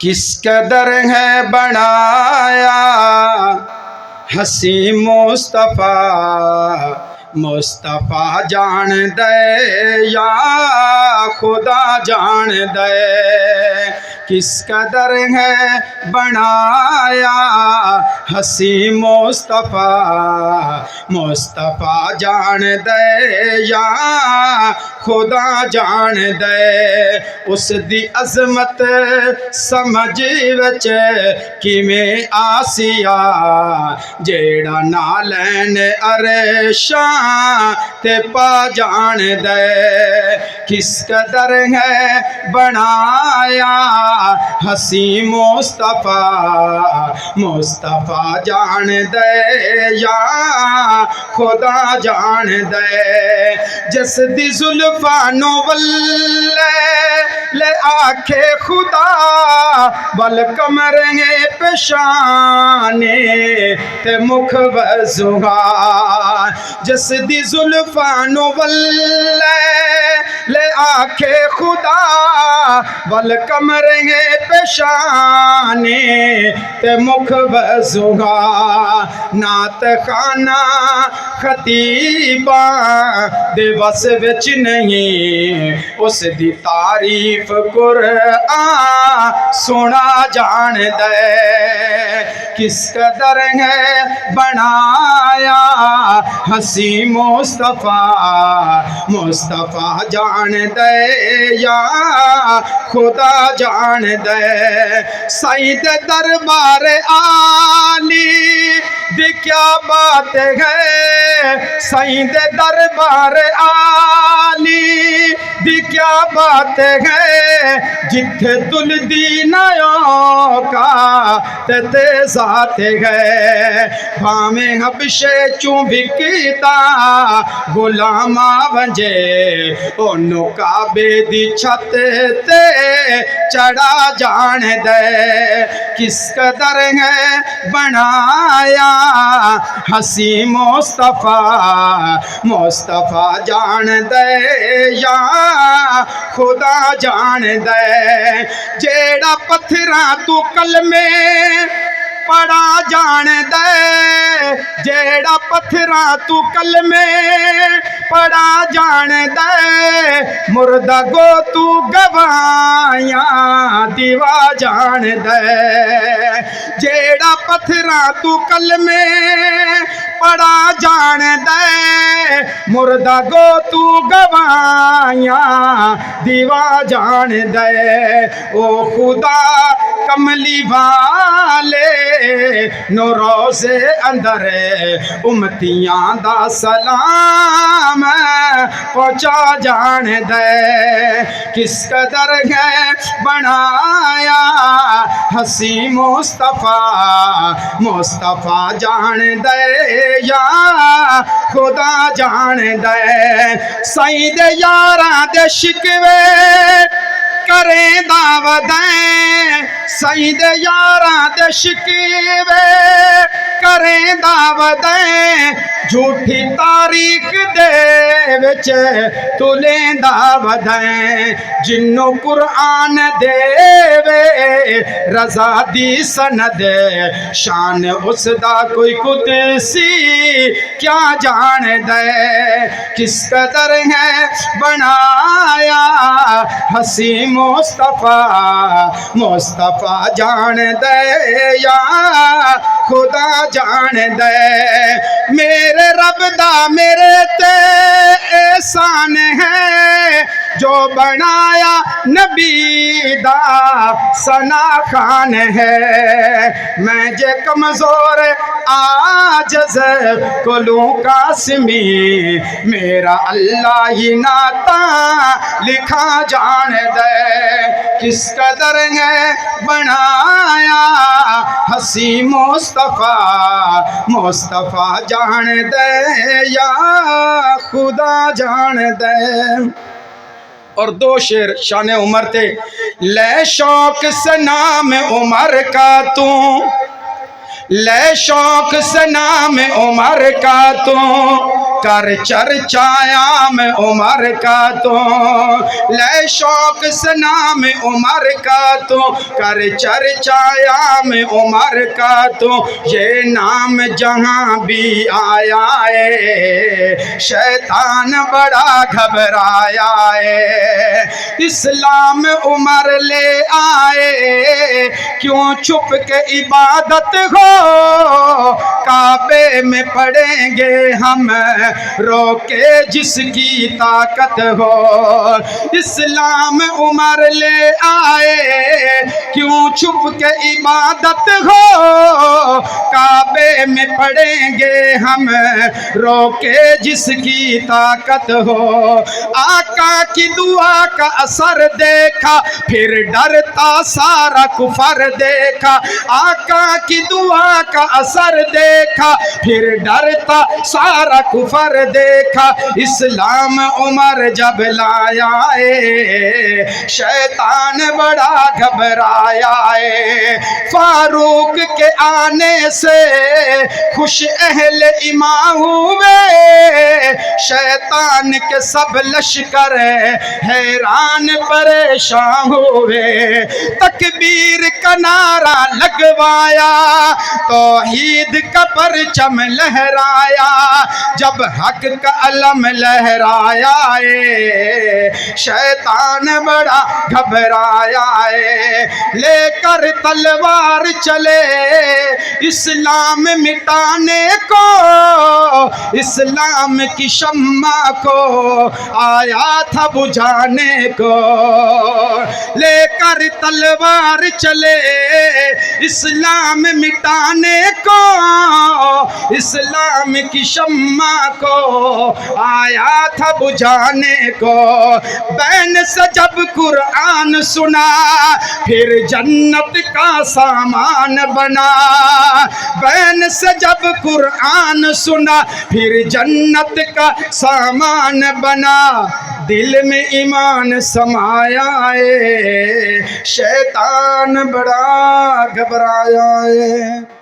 किस कदर है बनाया हसी मुस्तफ़ा मुस्तफ़ा जान दे या खुदा जान दे किस कदर है बनाया हसी मुस्तफ़ा मुस्तफ़ा जान दे या खुदा जान दे उस दी अज़मत समझ विच किवें आसिया जेड़ा ना लैन अरशां ते पा जान दे किस कदर है बनाया हसी मुस्तफ़ा मुस्तफ़ा जान दे या खुदा जान दे जिस दी जुल्फानो वल्ले ले आखे खुदा बल कमरेंगे पेशाने ते मुख वजुगा जिस दी जुल्फानो वल्ले ले आखे खुदा बल कमरेंगे पेशाने ते मुख वजुगा नात खाना खतीबा दे बस विच नहीं उस दी तारीफ कुरआन सुना जान दे किस कदर है बनाया हसी मुस्तफ़ा मुस्तफ़ा जान दे या खुदा जान दे सईद दरबार आली दी क्या बात है सईद दरबार आली दी क्या बात है जिथे तुल दी नयों का ते ज़ात है भावें हबशे चूं विकता गुलामा वंजे ओनू काबे दी छत ते चढ़ा जान दे किस कदर है बनाया हसी मुस्तफ़ा मुस्तफ़ा जान दे या खुदा जान दे जेड़ा पत्थरां तू कलमे पड़ा जान दे जेड़ा पत्थरां तू कलमे पड़ा जान दे मुर्दा गो तू गवाया दीवा जान दे जेड़ा पत्थरां तू कलमे पड़ा जान दे मुर्दा गो तू गवाया दीवा जान दे ओ खुदा कमली वाले नो रोज़े अंदर उम्मतियां दा सलाम पहुंचा जान दे किस कदर है बनाया हसी मुस्तफ़ा मुस्तफ़ा जान दे या खुदा जान दे सईद यारां दे शिकवे करें दावदें सईद यारां दे शिकवे करें दावदें झूठी तारीख दे विच तुलें दावदें जिन्नू कुरआन देवे रज़ा दी सनद शान उसदा कोई कुदसी क्या जान दे किस कदर है बनाया हसी मुस्तफ़ा मुस्तफ़ा जान दे या खुदा जान दे मेरे रब दा मेरे ते एहसान है जो बनाया नबी दा सना खान है मैं जे कमजोर आजज़ कोलू कासिमी मेरा अल्लाह ही नाता लिखा जान दे किस कदर है बनाया हसी मुस्तफ़ा मुस्तफ़ा जान दे या खुदा जान दे और दो शेर शान उमर थे ले शौक से नाम उमर का तू ले शौक से नाम उमर का तो कर चर्चाया में उमर का तो, ले शौक से नाम उमर का तो कर चर्चाया में उमर का तो, ये नाम जहाँ भी आया है शैतान बड़ा घबराया है। इस्लाम उमर ले आए क्यों छुप के इबादत हो, काबे में पड़ेंगे हम रोके जिसकी ताकत हो। इस्लाम उमर ले आए क्यों छुप के इबादत हो, काबे में पड़ेंगे हम रोके जिसकी ताकत हो। आका की दुआ का असर देखा फिर डरता सारा कुफर देखा, आका की दुआ का असर देखा फिर डरता सारा कुफर देखा। इस्लाम उमर जब लाया है शैतान बड़ा घबराया है। फारूक के आने से खुश अहले इमाम हुए, शैतान के सब लश्कर हैरान परेशान हुए। तकबीर का नारा लगवाया तौहीद का परचम लहराया, जब हक का अलम लहराया है शैतान बड़ा घबराया है। लेकर तलवार चले इस्लाम मिटाने को, इस्लाम की शम्मा को आया था बुझाने को। लेकर तलवार चले इस्लाम मिटाने को, इस्लाम की शम्मा को आया था बुझाने को। बैन से जब कुरान सुना फिर जन्नत का सामान बना, बैन से जब कुरान सुना फिर जन्नत का सामान बना। दिल में ईमान समाया है शैतान बड़ा घबराया है।